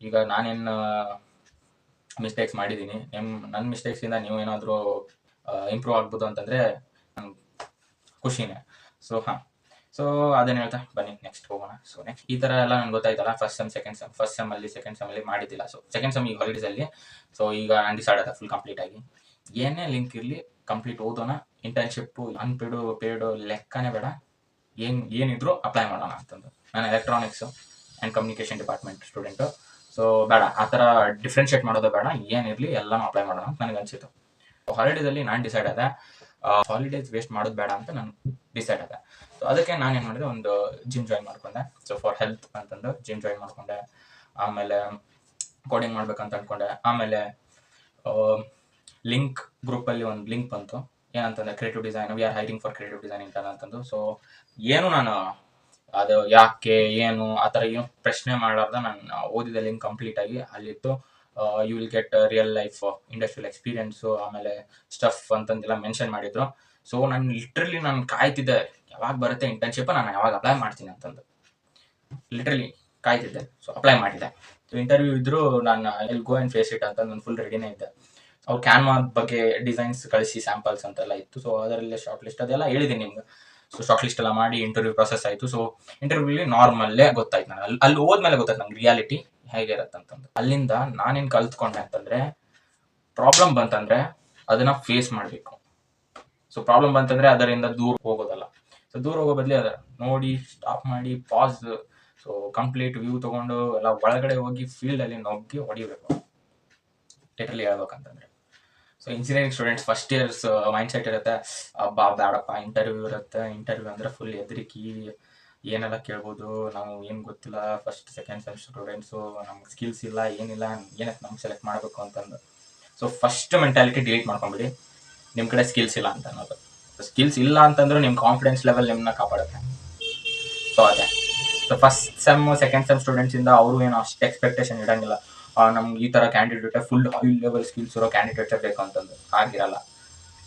ಈಗ ನಾನೇನು ಮಿಸ್ಟೇಕ್ಸ್ ಮಾಡಿದ್ದೀನಿ, ನನ್ನ ಮಿಸ್ಟೇಕ್ಸಿಂದ ನೀವು ಏನಾದರೂ ಇಂಪ್ರೂವ್ ಆಗ್ಬೋದು ಅಂತಂದರೆ ನಂಗೆ ಖುಷಿನೇ. ಸೊ ಅದೇನು ಹೇಳ್ತಾ ಬನ್ನಿ ನೆಕ್ಸ್ಟ್ ಹೋಗೋಣ. ಸೊ ನೆಕ್ಸ್ಟ್ ಈ ಥರ ಎಲ್ಲ ನಂಗೆ ಗೊತ್ತಾಯ್ತಲ್ಲ, ಫಸ್ಟ್ ಸೆಕೆಂಡ್ ಸೆಮ್ಮಲ್ಲಿ ಮಾಡಿದ್ದಿಲ್ಲ. ಸೊ ಸೆಕೆಂಡ್ ಸೆಮ್ ಈಗ ಹಾಲಿಡೇಸಲ್ಲಿ. ಸೊ ಈಗ ನಾನು ಡಿಸೈಡ್ ಆದ ಫುಲ್ ಕಂಪ್ಲೀಟ್ ಆಗಿ ಏನೇ ಲಿಂಕ್ ಇರಲಿ ಕಂಪ್ಲೀಟ್ ಓದೋಣ. ಇಂಟರ್ನ್ಶಿಪ್ಪು ಪೇಡು ಲೆಕ್ಕನೇ ಬೇಡ, ಏನಿದ್ರು ಅಪ್ಲೈ ಮಾಡೋಣ ಅಂತಂದು. ನಾನು electronics and communication department student. So ಬೇಡ ಆ ಥರ ಡಿಫ್ರೆನ್ಷಿಯೇಟ್ ಮಾಡೋದು ಬೇಡ, ಏನಿರಲಿ ಎಲ್ಲನೂ ಅಪ್ಲೈ ಮಾಡೋಣ ಅಂತ ನನಗೆ ಅನಿಸಿತು. ಹಾಲಿಡೇಸಲ್ಲಿ ನಾನು ಡಿಸೈಡ್ ಆದೆ ಹಾಲಿಡೇಸ್ ವೇಸ್ಟ್ ಮಾಡೋದು ಬೇಡ ಅಂತ ನಾನು ಡಿಸೈಡ್ ಆದೆ. ಸೊ ಅದಕ್ಕೆ ನಾನು ಏನು ಮಾಡಿದೆ, ಒಂದು ಜಿಮ್ ಜಾಯಿನ್ ಮಾಡ್ಕೊಂಡೆ. ಸೊ ಫಾರ್ ಹೆಲ್ತ್ ಅಂತಂದು ಜಿಮ್ ಜಾಯಿನ್ ಮಾಡ್ಕೊಂಡೆ. ಆಮೇಲೆ ಕೋಡಿಂಗ್ ಮಾಡ್ಬೇಕಂತ ಅಂದ್ಕೊಂಡೆ. ಆಮೇಲೆ ಲಿಂಕ್ ಗ್ರೂಪಲ್ಲಿ ಒಂದು ಲಿಂಕ್ ಬಂತು, ಏನಂತಂದರೆ creative design, we are hiring for creative design ಅಂತಂದು. ಸೊ ಏನು ನಾನು ಅದು ಯಾಕೆ ಏನು ಆ ಥರ ಏನು ಪ್ರಶ್ನೆ ಮಾಡಲಾರ್ದ ನಾನು ಓದಿದ ಲಿಂಕ್ ಕಂಪ್ಲೀಟಾಗಿ ಅಲ್ಲಿತ್ತು. You will get real life industrial experience, ಆಮೇಲೆ ಸ್ಟಫ್ ಅಂತಂದೆಲ್ಲ ಮೆನ್ಷನ್ ಮಾಡಿದ್ರು. ಸೊ ನಾನು ಲಿಟ್ರಲಿ ನಾನು ಕಾಯ್ತಿದ್ದೆ, ಯಾವಾಗ ಬರುತ್ತೆ ಇಂಟರ್ನ್ಶಿಪ್, ನಾನು ಯಾವಾಗ ಅಪ್ಲೈ ಮಾಡ್ತೀನಿ ಅಂತಂದು ಲಿಟ್ರಲಿ ಕಾಯ್ತಿದ್ದೆ. ಸೊ ಅಪ್ಲೈ ಮಾಡಿದ್ದೆ. ಸೊ ಇಂಟರ್ವ್ಯೂ ಇದ್ದರೂ ನಾನು I'll go and face it ಅಂತ ನಾನು ಫುಲ್ ರೆಡಿನೇ ಇದ್ದೆ. ಅವ್ರು ಕ್ಯಾನ್ವಾ ಬಗ್ಗೆ ಡಿಸೈನ್ಸ್ ಕಳಿಸಿ ಸ್ಯಾಂಪಲ್ಸ್ ಅಂತೆಲ್ಲ ಇತ್ತು. ಸೊ ಅದರಲ್ಲೇ ಶಾರ್ಟ್ ಲಿಸ್ಟ್ ಅದೆಲ್ಲ ಹೇಳಿದ್ದೀನಿ ನಿಮ್ಗೆ. ಸೊ ಶಾರ್ಟ್ ಲಿಸ್ಟ್ ಎಲ್ಲ ಮಾಡಿ ಇಂಟರ್ವ್ಯೂ ಪ್ರೊಸೆಸ್ ಆಯಿತು. ಸೊ ಇಂಟರ್ವ್ಯೂಲಿ ನಾರ್ಮಲ್ಲೇ ಗೊತ್ತಾಯ್ತು, ನಾನು ಅಲ್ಲಿ ಹೋದ್ಮೇಲೆ ಗೊತ್ತಾಯ್ತು ನಂಗೆ ರಿಯಾಲಿಟಿ ಹೇಗಿರುತ್ತೆ ಅಂತಂದು. ಅಲ್ಲಿಂದ ನಾನೇನು ಕಲ್ತ್ಕೊಂಡೆ ಅಂತಂದರೆ, ಪ್ರಾಬ್ಲಮ್ ಬಂತಂದರೆ ಅದನ್ನು ಫೇಸ್ ಮಾಡಬೇಕು. ಸೊ ಪ್ರಾಬ್ಲಮ್ ಬಂತಂದರೆ ಅದರಿಂದ ದೂರ ಹೋಗೋದಲ್ಲ. ಸೊ ದೂರ ಹೋಗೋ ಬದಲಿ ಅದರ ನೋಡಿ ಸ್ಟಾಪ್ ಮಾಡಿ ಪಾಸ್, ಸೊ ಕಂಪ್ಲೀಟ್ ವ್ಯೂ ತೊಗೊಂಡು ಎಲ್ಲ ಒಳಗಡೆ ಹೋಗಿ ಫೀಲ್ಡಲ್ಲಿ ನುಗ್ಗಿ ಹೊಡಿಬೇಕು, ಲಿಟ್ರಲಿ ಹೇಳ್ಬೇಕಂತಂದರೆ. So engineering students first years mind set ಇರುತ್ತೆ, ಬೇಡಪ್ಪ ಇಂಟರ್ವ್ಯೂ ಇರುತ್ತೆ, ಇಂಟರ್ವ್ಯೂ ಅಂದರೆ ಫುಲ್ ಹೆದರಿಕೆ, ಏನೆಲ್ಲ ಕೇಳ್ಬೋದು, ನಾವು ಏನು ಗೊತ್ತಿಲ್ಲ, ಫಸ್ಟ್ ಸೆಕೆಂಡ್ ಸೆಮಿಸ್ಟರ್ ಸ್ಟೂಡೆಂಟ್ಸು, ನಮ್ಗೆ ಸ್ಕಿಲ್ಸ್ ಇಲ್ಲ ಏನಿಲ್ಲ, ಏನಕ್ಕೆ ನಮ್ಗೆ ಸೆಲೆಕ್ಟ್ ಮಾಡಬೇಕು ಅಂತಂದು. ಸೊ ಫಸ್ಟ್ ಮೆಂಟಾಲಿಟಿ ಡಿಲೀಟ್ ಮಾಡ್ಕೊಂಬಿಡಿ, ನಿಮ್ಮ ಕಡೆ ಸ್ಕಿಲ್ಸ್ ಇಲ್ಲ ಅಂತ ಅನ್ನೋದು. ಸ್ಕಿಲ್ಸ್ ಇಲ್ಲ ಅಂತಂದ್ರೆ ನಿಮ್ಮ ಕಾನ್ಫಿಡೆನ್ಸ್ ಲೆವೆಲ್ ನಿಮ್ಮನ್ನ ಕಾಪಾಡುತ್ತೆ. ಸೊ ಅದೇ. So first sem second sem ಸ್ಟೂಡೆಂಟ್ಸಿಂದ ಅವರು ಏನು ಅಷ್ಟು ಎಕ್ಸ್ಪೆಕ್ಟೇಷನ್ ಇಡಂಗಿಲ್ಲ, ನಮ್ಗೆ ಈ ಥರ ಕ್ಯಾಂಡಿಡೇಟೇ ಫುಲ್ ಹೈ ಲೆವೆಲ್ ಸ್ಕಿಲ್ಸ್ ಇರೋ ಕ್ಯಾಂಡಿಡೇಟೇ ಬೇಕು ಅಂತಂದು. ಆಗಿರಲ್ಲ.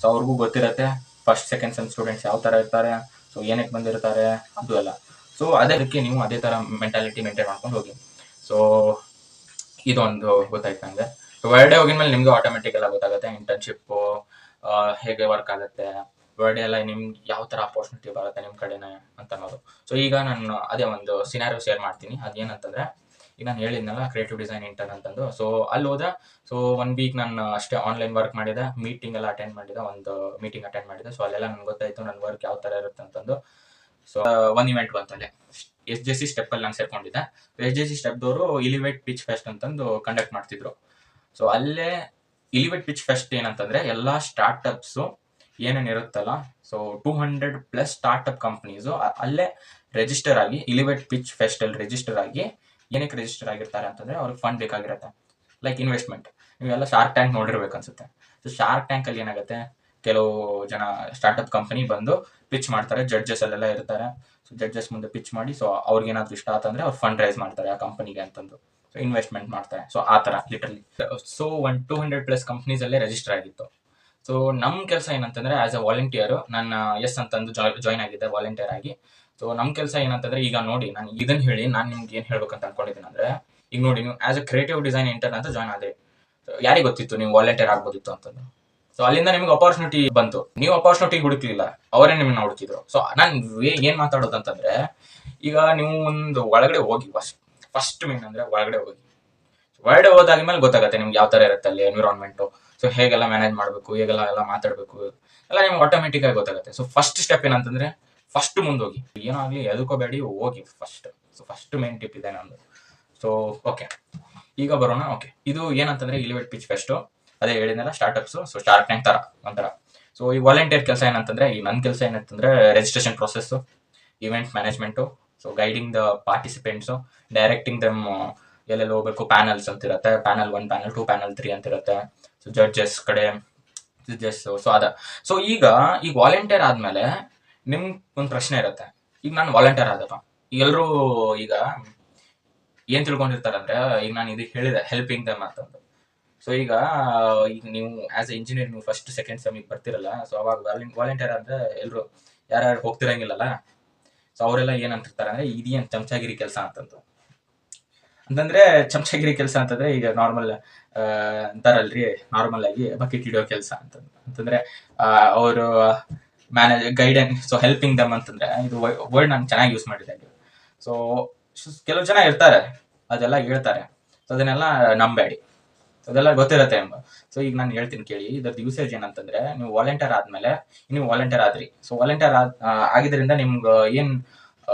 ಸೊ ಅವ್ರಿಗೂ ಗೊತ್ತಿರುತ್ತೆ ಫಸ್ಟ್ ಸೆಕೆಂಡ್ ಸೆಮ್ ಸ್ಟೂಡೆಂಟ್ಸ್ ಯಾವ ಥರ ಇರ್ತಾರೆ, ಸೊ ಏನಕ್ಕೆ ಬಂದಿರ್ತಾರೆ ಅದು ಎಲ್ಲ. ಸೊ ಅದಕ್ಕೆ ನೀವು ಅದೇ ಥರ ಮೆಂಟಾಲಿಟಿ ಮೇಂಟೈನ್ ಮಾಡ್ಕೊಂಡು ಹೋಗಿ. ಸೊ ಇದೊಂದು ಗೊತ್ತಾಯ್ತು ನನಗೆ. ಸೊ ಹೊರಡೆ ಹೋಗಿದ ಮೇಲೆ ನಿಮಗೆ ಆಟೋಮೆಟಿಕ್ ಎಲ್ಲ ಗೊತ್ತಾಗುತ್ತೆ ಇಂಟರ್ನ್ಶಿಪ್ಪು ಹೇಗೆ ವರ್ಕ್ ಆಗುತ್ತೆ, ಹೊರಡೆ ಎಲ್ಲ ನಿಮ್ಗೆ ಯಾವ ಥರ ಅಪಾರ್ಚುನಿಟಿ ಬರುತ್ತೆ ನಿಮ್ಮ ಕಡೆನೇ ಅಂತ ಅನ್ನೋದು. ಸೊ ಈಗ ನಾನು ಅದೇ ಒಂದು ಸಿನಾರಿಯೋ ಶೇರ್ ಮಾಡ್ತೀನಿ. ಅದೇನಂತಂದರೆ, ಈಗ ನಾನು ಹೇಳಿದ್ನಲ್ಲ ಕ್ರಿಯೇಟಿವ್ ಡಿಸೈನ್ ಇಂಟರ್ನ್ ಅಂತಂದು. ಸೊ ಅಲ್ಲಿ ಹೋದೆ. ಸೊ 1 ವೀಕ್ ನಾನು ಅಷ್ಟೇ ಆನ್ಲೈನ್ ವರ್ಕ್ ಮಾಡಿದೆ, ಮೀಟಿಂಗ್ ಎಲ್ಲ ಅಟೆಂಡ್ ಮಾಡಿದೆ, ಒಂದು ಮೀಟಿಂಗ್ ಅಟೆಂಡ್ ಮಾಡಿದೆ. ಸೊ ಅಲ್ಲೆಲ್ಲ ನನಗೆ ಗೊತ್ತಾಯಿತು ನನ್ನ ವರ್ಕ್ ಯಾವ ಥರ ಇರುತ್ತೆ ಅಂತಂದು. ಸೊ ಒಂದು ಇವೆಂಟ್ ಬಂತಲ್ಲೇ SJC ಸ್ಟೆಪ್ಪಲ್ಲಿ ನಾನು ಸೇರ್ಕೊಂಡಿದ್ದೆ. SJC ಸ್ಟೆಪ್ದವರು ಇಲಿವೇಟ್ ಪಿಚ್ ಫೆಸ್ಟ್ ಅಂತಂದು ಕಂಡಕ್ಟ್ ಮಾಡ್ತಿದ್ರು. ಸೊ ಅಲ್ಲೇ ಇಲಿವೇಟ್ ಪಿಚ್ ಫೆಸ್ಟ್ ಏನಂತಂದರೆ, ಎಲ್ಲ ಸ್ಟಾರ್ಟಪ್ಸು ಏನೇನು ಇರುತ್ತಲ್ಲ, ಸೊ 200+ ಸ್ಟಾರ್ಟಪ್ ಕಂಪ್ನೀಸು ಅಲ್ಲೇ ರಿಜಿಸ್ಟರ್ ಆಗಿ ಇಲಿವೇಟ್ ಪಿಚ್ ಫೆಸ್ಟಲ್ಲಿ ರಿಜಿಸ್ಟರ್ ಆಗಿ, ಏನಕ್ಕೆ ರಿಜಿಸ್ಟರ್ ಆಗಿರ್ತಾರೆ ಅಂತಂದರೆ ಅವ್ರಿಗೆ ಫಂಡ್ ಬೇಕಾಗಿರುತ್ತೆ, ಲೈಕ್ ಇನ್ವೆಸ್ಟ್ಮೆಂಟ್. ನೀವೆಲ್ಲ ಶಾರ್ಕ್ ಟ್ಯಾಂಕ್ ನೋಡಿರ್ಬೇಕು ಅನ್ಸುತ್ತೆ. ಸೊ ಶಾರ್ಕ್ ಟ್ಯಾಂಕಲ್ಲಿ ಏನಾಗುತ್ತೆ, ಕೆಲವು ಜನ ಸ್ಟಾರ್ಟಪ್ ಕಂಪನಿ ಬಂದು ಪಿಚ್ ಮಾಡ್ತಾರೆ, ಜಡ್ಜಸ್ ಅಲ್ಲೆಲ್ಲ ಇರ್ತಾರೆ. ಸೊ ಜಡ್ಜಸ್ ಮುಂದೆ ಪಿಚ್ ಮಾಡಿ, ಸೊ ಅವ್ರಿಗೇನಾದ್ರು ಇಷ್ಟ ಆತಂದರೆ ಅವ್ರು ಫಂಡ್ ರೈಸ್ ಮಾಡ್ತಾರೆ ಆ ಕಂಪನಿಗೆ ಅಂತಂದು. ಸೊ ಇನ್ವೆಸ್ಟ್ಮೆಂಟ್ ಮಾಡ್ತಾರೆ. ಸೊ ಆ ಥರ ಲಿಟ್ರಲಿ. ಸೊ 200+ ಕಂಪ್ನೀಸಲ್ಲೇ ರಿಜಿಸ್ಟರ್ ಆಗಿತ್ತು. ಸೊ ನಮ್ಮ ಕೆಲಸ ಏನಂತಂದರೆ, ಆ್ಯಸ್ ಅ ವಾಲಂಟಿಯರು ನಾನು ಅಂತಂದು ಜಾಯ್ನ್ ಆಗಿದ್ದೆ ವಾಲಂಟಿಯರ್ ಆಗಿ. ಸೊ ನಮ್ಮ ಕೆಲಸ ಏನಂತಂದರೆ, ಈಗ ನೋಡಿ ನಾನು ಇದನ್ನು ಹೇಳಿ ನಾನು ನಿಮ್ಗೆ ಏನು ಹೇಳ್ಬೇಕಂತ ಅನ್ಕೊಂಡಿದ್ದೀನಿ ಅಂದರೆ, ಈಗ ನೋಡಿ ನೀವು as a creative design intern ಅಂತ ಜಾಯ್ನ್ ಆದ್ರಿ. ಸೊ ಯಾರಿಗೆ ಗೊತ್ತಿತ್ತು ನೀವು ವಾಲಂಟಿಯರ್ ಆಗ್ಬೋದಿತ್ತು ಅಂತಂದು. ಸೊ ಅಲ್ಲಿಂದ ನಿಮ್ಗೆ ಅಪಾರ್ಚುನಿಟಿ ಬಂತು, ನೀವು ಅಪಾರ್ಚುನಿಟಿ ಹುಡುಕ್ಲಿಲ್ಲ, ಅವರೇ ನಿಮ್ಮನ್ನ ಹುಡುಕಿದ್ರು. ಸೊ ನಾನು ಏನು ಮಾತಾಡೋದು ಅಂತಂದರೆ, ಈಗ ನೀವು ಒಂದು ಒಳಗಡೆ ಹೋಗಿ, ಫಸ್ಟ್ ಮೇನ್ ಅಂದರೆ ಒಳಗಡೆ ಹೋದಾದ್ಮೇಲೆ ಗೊತ್ತಾಗುತ್ತೆ ನಿಮ್ಗೆ ಯಾವ ಥರ ಇರುತ್ತೆ ಅಲ್ಲಿ ಎನ್ವಿರಾನ್ಮೆಂಟು. ಸೊ ಹೇಗೆಲ್ಲ ಮ್ಯಾನೇಜ್ ಮಾಡಬೇಕು, ಹೇಗೆಲ್ಲ ಮಾತಾಡಬೇಕು ಎಲ್ಲ ನಿಮ್ಗೆ ಆಟೋಮೆಟಿಕ್ ಆಗಿ ಗೊತ್ತಾಗುತ್ತೆ. ಸೊ ಫಸ್ಟ್ ಸ್ಟೆಪ್ ಏನಂತಂದರೆ, ಫಸ್ಟ್ ಮುಂದೆ ಹೋಗಿ, ಏನಾಗಲಿ ಎದುಕೋಬೇಡಿ, ಹೋಗಿ first. So first main tip ಇದೆ ನಂದು. ಸೊ ಓಕೆ, ಈಗ ಬರೋಣ. ಓಕೆ, ಇದು ಏನಂತಂದರೆ ಇಲಿವೇಟ್ ಪಿಚ್ ಫೆಸ್ಟು, ಅದೇ ಹೇಳಿದ್ನಲ್ಲ ಸ್ಟಾರ್ಟಪ್ಸು. ಸೊ ಶಾರ್ಕ್ ಟ್ಯಾಂಕ್ ಥರ ಒಂಥರ. ಸೊ ಈ ವಾಲಂಟಿಯರ್ ಕೆಲಸ ಏನಂತಂದರೆ, ಈ ನನ್ನ ಕೆಲಸ ಏನಂತಂದರೆ registration process, event management, so guiding the participants, directing them ಎಲ್ಲೆಲ್ಲಿ ಹೋಗ್ಬೇಕು, ಪ್ಯಾನಲ್ಸ್ ಅಂತಿರುತ್ತೆ, ಪ್ಯಾನಲ್ 1, ಪ್ಯಾನಲ್ 2, ಪ್ಯಾನಲ್ 3 ಅಂತಿರುತ್ತೆ. ಸೊ ಜಡ್ಜಸ್ ಕಡೆ ಜಡ್ಜಸ್ಸು. ಸೊ ಈಗ ವಾಲಂಟಿಯರ್ ಆದಮೇಲೆ ನಿಮ್ಗೆ ಒಂದು ಪ್ರಶ್ನೆ ಇರುತ್ತೆ, ಈಗ ನಾನು ವಾಲಂಟಿಯರ್ ಆದಪ್ಪ, ಎಲ್ಲರೂ ಈಗ ಏನ್ ತಿಳ್ಕೊಂಡಿರ್ತಾರಂದ್ರೆ, ಈಗ ನಾನು ಇದಕ್ಕೆ ಹೇಳಿದೆ ಹೆಲ್ಪಿಂಗ್ ದಮ್ ಅಂತಂದು. ಸೊ ಈಗ ನೀವು ಆಸ್ ಎ ಇಂಜಿನಿಯರ್ ನೀವು ಫಸ್ಟ್ ಸೆಕೆಂಡ್ ಸೆಮಿಗೆ ಬರ್ತಿರಲ್ಲ, ಸೊ ಅವಾಗ ವಾಲಂಟಿಯರ್ ಅಂದ್ರೆ ಎಲ್ರು ಯಾರ್ಯಾರು ಹೋಗ್ತಿರಂಗಿಲ್ಲಲ್ಲ, ಸೊ ಅವರೆಲ್ಲ ಏನ್ ಅಂತಿರ್ತಾರೆ ಅಂದ್ರೆ ಇದೇನ್ ಚಮಚಾಗಿರಿ ಕೆಲಸ ಅಂತಂದ್ರೆ ಚಮಚಾಗಿರಿ ಕೆಲಸ ಅಂತಂದ್ರೆ ಈಗ ನಾರ್ಮಲ್ ಅಂತಾರಲ್ರಿ, ನಾರ್ಮಲ್ ಆಗಿ ಬಕೆಟ್ ಹಿಡಿಯೋ ಕೆಲಸ ಅಂತಂದ್ರೆ ಅವರು ಗೈಡೆನ್ಸ್. ಸೊ ಹೆಲ್ಪಿಂಗ್ ದಮ್ ಅಂತಂದ್ರೆ ಇದು ವರ್ಡ್ ನಾನು ಚೆನ್ನಾಗಿ ಯೂಸ್ ಮಾಡಿದ್ದೆ. ಸೊ ಕೆಲವು ಜನ ಇರ್ತಾರೆ ಅದೆಲ್ಲ ಹೇಳ್ತಾರೆ, ಸೊ ಅದನ್ನೆಲ್ಲ ನಂಬೇಡಿ, ಅದೆಲ್ಲ ಗೊತ್ತಿರತ್ತೆ ಎಂಬ. ಸೊ ಈಗ ನಾನು ಹೇಳ್ತೀನಿ ಕೇಳಿ, ಇದ್ರದ್ದು ಯೂಸೇಜ್ ಏನಂತಂದ್ರೆ, ನೀವು ವಾಲಂಟಿಯರ್ ಆದ್ಮೇಲೆ ನೀವು ವಾಲಂಟಿಯರ್ ಆದ್ರಿ. ಸೊ ವಾಲಂಟಿಯರ್ ಆಗಿದ್ರಿಂದ ನಿಮ್ಗೆ ಏನ್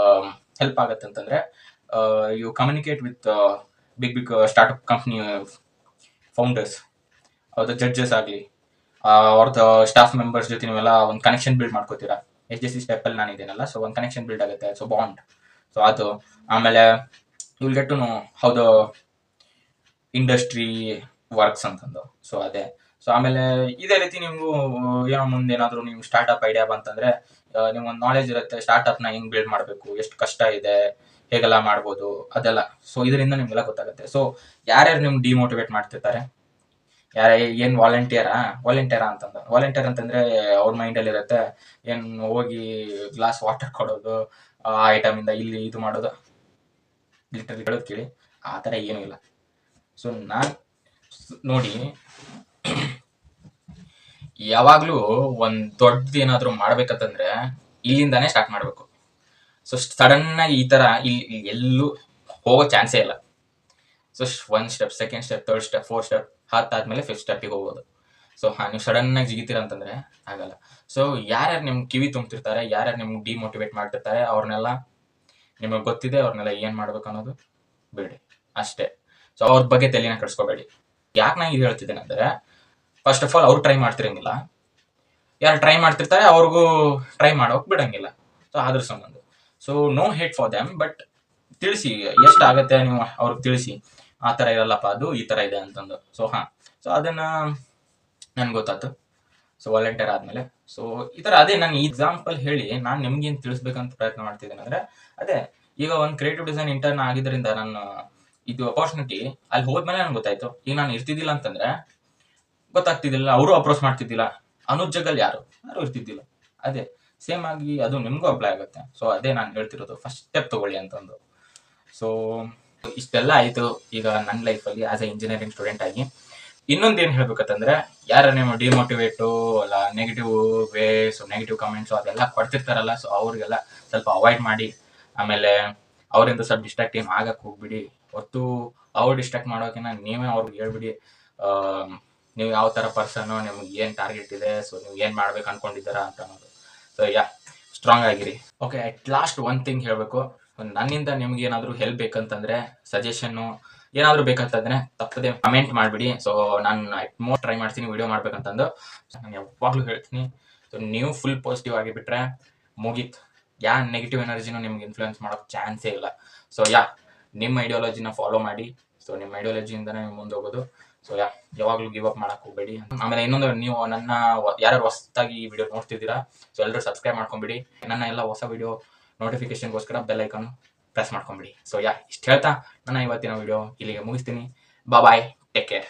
ಹೆಲ್ಪ್ ಆಗತ್ತೆ ಅಂತಂದ್ರೆ, you communicate with big startup company founders, ಅವ್ರದ್ದು ಜಡ್ಜಸ್ ಆಗಲಿ, ಅವ್ರದ್ದು ಸ್ಟಾಫ್ ಮೆಂಬರ್ಸ್ ಜೊತೆ ನೀವೆಲ್ಲ ಒಂದು ಕನೆಕ್ಷನ್ ಬಿಲ್ಡ್ ಮಾಡ್ಕೋತೀರಾ. HSC ಸ್ಟೆಪ್ಪಲ್ಲಿ ನಾನು ಇದೇನಲ್ಲ, ಸೊ ಒಂದು ಕನೆಕ್ಷನ್ ಬಿಲ್ಡ್ ಆಗುತ್ತೆ, ಸೊ ಬಾಂಡ್. ಸೊ ಅದು ಆಮೇಲೆ will get to know how the industry works ಅಂತಂದು. ಸೊ ಅದೇ. ಸೊ ಆಮೇಲೆ ಇದೇ ರೀತಿ ನೀವು ಏನೋ ಮುಂದೆ ಏನಾದ್ರು ನೀವು ಸ್ಟಾರ್ಟ್ಅಪ್ ಐಡಿಯಾ ಬಂತಂದ್ರೆ ನಿಮ್ಗೊಂದು ನಾಲೆಜ್ ಇರುತ್ತೆ, ಸ್ಟಾರ್ಟ್ಅಪ್ನ ಹೆಂಗ್ ಬಿಲ್ಡ್ ಮಾಡಬೇಕು, ಎಷ್ಟು ಕಷ್ಟ ಇದೆ, ಹೇಗೆಲ್ಲ ಮಾಡ್ಬೋದು ಅದೆಲ್ಲ. ಸೊ ಇದರಿಂದ ನಿಮ್ಗೆಲ್ಲ ಗೊತ್ತಾಗುತ್ತೆ. ಸೊ ಯಾರ್ಯಾರು ನಿಮ್ಗೆ ಡಿಮೋಟಿವೇಟ್ ಮಾಡ್ತಿರ್ತಾರೆ, ಏನ್ ವಾಲಂಟಿಯರ್ ಅಂತಂದ್ರೆ ಅವ್ರ ಮೈಂಡಲ್ಲಿ ಇರುತ್ತೆ ಏನ್ ಹೋಗಿ ಗ್ಲಾಸ್ ವಾಟರ್ ಕೊಡೋದು, ಆ ಐಟಮ್ ಇಂದ ಇಲ್ಲಿ ಇದು ಮಾಡೋದು, ಲಿಟರಲಿ ಹೇಳೋದು ಕೇಳಿ, ಆ ಥರ ಏನೂ ಇಲ್ಲ. ಸೊ ನಾನ್ ನೋಡಿ, ಯಾವಾಗ್ಲೂ ಒಂದ್ ದೊಡ್ಡದು ಏನಾದ್ರು ಮಾಡ್ಬೇಕಂತಂದ್ರೆ ಇಲ್ಲಿಂದಾನೇ ಸ್ಟಾರ್ಟ್ ಮಾಡ್ಬೇಕು. ಸೊ ಸಡನ್ ಆಗಿ ಈ ತರ ಇಲ್ಲಿ ಎಲ್ಲೂ ಹೋಗೋ ಚಾನ್ಸೇ ಇಲ್ಲ. So 1 step, 2nd step, 3rd step, 4th step ಹತ್ತಾದ್ಮೇಲೆ 5th ಸ್ಟೆಪ್ಗೆ ಹೋಗೋದು. ಸೊ ನೀವು ಸಡನ್ ಆಗಿ ಜಿಗಿತೀರ ಅಂತಂದ್ರೆ ಆಗಲ್ಲ. ಸೊ ಯಾರ್ಯಾರು ನಿಮ್ಗೆ ಕಿವಿ ತುಂಬ್ತಿರ್ತಾರೆ, ಯಾರ್ಯಾರು ನಿಮ್ಗೆ ಡಿಮೋಟಿವೇಟ್ ಮಾಡ್ತಿರ್ತಾರೆ, ಅವ್ರನ್ನೆಲ್ಲ ನಿಮಗೆ ಗೊತ್ತಿದೆ, ಅವ್ರನ್ನೆಲ್ಲ ಏನ್ ಮಾಡ್ಬೇಕು ಅನ್ನೋದು ಬಿಡಿ ಅಷ್ಟೇ. ಸೊ ಅವ್ರ ಬಗ್ಗೆ ತಲೆನ ಕೆಡಿಸ್ಕೋಬೇಡಿ. ಯಾಕೆ ನಾನು ಇದು ಹೇಳ್ತಿದ್ದೇನೆ ಅಂದ್ರೆ, ಫಸ್ಟ್ ಆಫ್ ಆಲ್ ಅವ್ರು ಟ್ರೈ ಮಾಡ್ತಿರಂಗಿಲ್ಲ, ಯಾರು ಟ್ರೈ ಮಾಡ್ತಿರ್ತಾರೆ ಅವ್ರಿಗೂ ಟ್ರೈ ಮಾಡೋಕ್ ಬಿಡಂಗಿಲ್ಲ. ಸೊ ಅದ್ರ ಸಂಬಂಧ. So no hate for them, but ತಿಳಿಸಿ ಎಷ್ಟಾಗತ್ತೆ ನೀವು ಅವ್ರಿಗೆ ತಿಳಿಸಿ, ಆ ಥರ ಇರಲ್ಲಪ್ಪ, ಅದು ಈ ಥರ ಇದೆ ಅಂತಂದು. ಸೊ ಸೊ ಅದನ್ನ ನನ್ಗೆ ಗೊತ್ತಾಯ್ತು. ಸೊ ವಾಲಂಟಿಯರ್ ಆದ್ಮೇಲೆ ಸೊ ಈ ಥರ ಅದೇ ನಾನು ಎಕ್ಸಾಂಪಲ್ ಹೇಳಿ ನಾನು ನಿಮ್ಗೇನು ತಿಳಿಸ್ಬೇಕಂತ ಪ್ರಯತ್ನ ಮಾಡ್ತಿದ್ದೇನೆ ಅಂದ್ರೆ, ಅದೇ ಈಗ ಒಂದು ಕ್ರಿಯೇಟಿವ್ ಡಿಸೈನ್ ಇಂಟರ್ನ್ ಆಗಿದ್ದರಿಂದ ನಾನು ಇದು ಅಪಾರ್ಚುನಿಟಿ ಅಲ್ಲಿ ಹೋದ್ಮೇಲೆ ನನ್ಗೆ ಗೊತ್ತಾಯ್ತು. ಈಗ ನಾನು ಇರ್ತಿದ್ದಿಲ್ಲ ಅಂತಂದ್ರೆ ಗೊತ್ತಾಗ್ತಿದ್ದಿಲ್ಲ, ಅವರು ಅಪ್ರೋಚ್ ಮಾಡ್ತಿದ್ದಿಲ್ಲ, ಅನುಜ್ ಜಗಲ್ ಯಾರು ಇರ್ತಿದ್ದಿಲ್ಲ. ಅದೇ ಸೇಮ್ ಆಗಿ ಅದು ನಿಮ್ಗೂ ಅಪ್ಲೈ ಆಗುತ್ತೆ. ಸೊ ಅದೇ ನಾನು ಹೇಳ್ತಿರೋದು, ಫಸ್ಟ್ ಸ್ಟೆಪ್ ತಗೊಳ್ಳಿ ಅಂತಂದು. ಸೊ ಇಷ್ಟೆಲ್ಲ ಆಯ್ತು ಈಗ ನನ್ನ ಲೈಫಲ್ಲಿ ಆಸ್ ಎ ಇಂಜಿನಿಯರಿಂಗ್ ಸ್ಟೂಡೆಂಟ್ ಆಗಿ. ಇನ್ನೊಂದು ಏನು ಹೇಳ್ಬೇಕಂತಂದ್ರೆ, ಯಾರು ನೀವು ಡಿಮೋಟಿವೇಟು ಅಲ್ಲ ನೆಗೆಟಿವ್ ವೇಸ್, ನೆಗೆಟಿವ್ ಕಮೆಂಟ್ಸು ಅದೆಲ್ಲ ಕೊಡ್ತಿರ್ತಾರಲ್ಲ, ಸೊ ಅವ್ರಿಗೆಲ್ಲ ಸ್ವಲ್ಪ ಅವಾಯ್ಡ್ ಮಾಡಿ. ಆಮೇಲೆ ಅವರಿಂದ ಸ್ವಲ್ಪ ಡಿಸ್ಟ್ರಾಕ್ಟ್ ಏನು ಆಗಕ್ಕೆ ಹೋಗ್ಬಿಡಿ. ಹೊತ್ತು ಅವ್ರು ಡಿಸ್ಟ್ರಾಕ್ಟ್ ಮಾಡೋಕಿನ ನೀವೇ ಅವ್ರಿಗೆ ಹೇಳ್ಬಿಡಿ ನೀವು ಯಾವ ಥರ ಪರ್ಸನ್ನು, ನಿಮ್ಗೆ ಏನು ಟಾರ್ಗೆಟ್ ಇದೆ, ಸೊ ನೀವು ಏನು ಮಾಡ್ಬೇಕು ಅನ್ಕೊಂಡಿದ್ದೀರಾ ಅಂತ ಅನ್ನೋದು. ಸೊ ಸ್ಟ್ರಾಂಗ್ ಆಗಿರಿ. Okay, at last one thing ಹೇಳಬೇಕು, ನನ್ನಿಂದ ನಿಮ್ಗೆ ಏನಾದರೂ ಹೆಲ್ಪ್ ಬೇಕಂತಂದ್ರೆ, ಸಜೆಷನ್ನು ಏನಾದರೂ ಬೇಕಂತಂದ್ರೆ ತಪ್ಪದೆ ಕಮೆಂಟ್ ಮಾಡಿಬಿಡಿ. ಸೊ ನಾನು ಅಟ್ ಮೋಸ್ಟ್ ಟ್ರೈ ಮಾಡ್ತೀನಿ ವಿಡಿಯೋ ಮಾಡ್ಬೇಕಂತಂದು. ನಾನು ಯಾವಾಗಲೂ ಹೇಳ್ತೀನಿ, ಸೊ ನೀವು ಫುಲ್ ಪಾಸಿಟಿವ್ ಆಗಿಬಿಟ್ರೆ ಮುಗೀತು. ನೆಗೆಟಿವ್ ಎನರ್ಜಿನೂ ನಿಮ್ಗೆ ಇನ್ಫ್ಲೂಯೆನ್ಸ್ ಮಾಡೋಕ್ಕೆ ಚಾನ್ಸೇ ಇಲ್ಲ. ಸೊ ನಿಮ್ಮ ಐಡಿಯಾಲಜಿನ ಫಾಲೋ ಮಾಡಿ. ಸೊ ನಿಮ್ಮ ಐಡಿಯಾಲಜಿಯಿಂದನೇ ನೀವು ಮುಂದೆ ಹೋಗೋದು. ಸೊ ಯಾವಾಗಲೂ ಗಿವ್ ಅಪ್ ಮಾಡಕ್ಕೆ ಹೋಗಬೇಡಿ. ಆಮೇಲೆ ಇನ್ನೊಂದು, ನೀವು ನನ್ನ ಯಾರು ಹೊಸದಾಗಿ ಈ ವಿಡಿಯೋ ನೋಡ್ತಿದ್ದೀರಾ, ಸೊ ಎಲ್ಲರೂ ಸಬ್ಸ್ಕ್ರೈಬ್ ಮಾಡ್ಕೊಂಬಿಡಿ. ನನ್ನ ಎಲ್ಲ ಹೊಸ ವಿಡಿಯೋ ನೋಟಿಫಿಕೇಶನ್ಗೋಸ್ಕರ ಬೆಲ್ ಐಕಾನ್ ಪ್ರೆಸ್ ಮಾಡ್ಕೊಂಬಿಡಿ. ಸೊ ಇಷ್ಟು ಹೇಳ್ತಾ ನನ್ನ ಇವತ್ತಿನ ವಿಡಿಯೋ ಇಲ್ಲಿಗೆ ಮುಗಿಸ್ತೀನಿ. Bye, take care.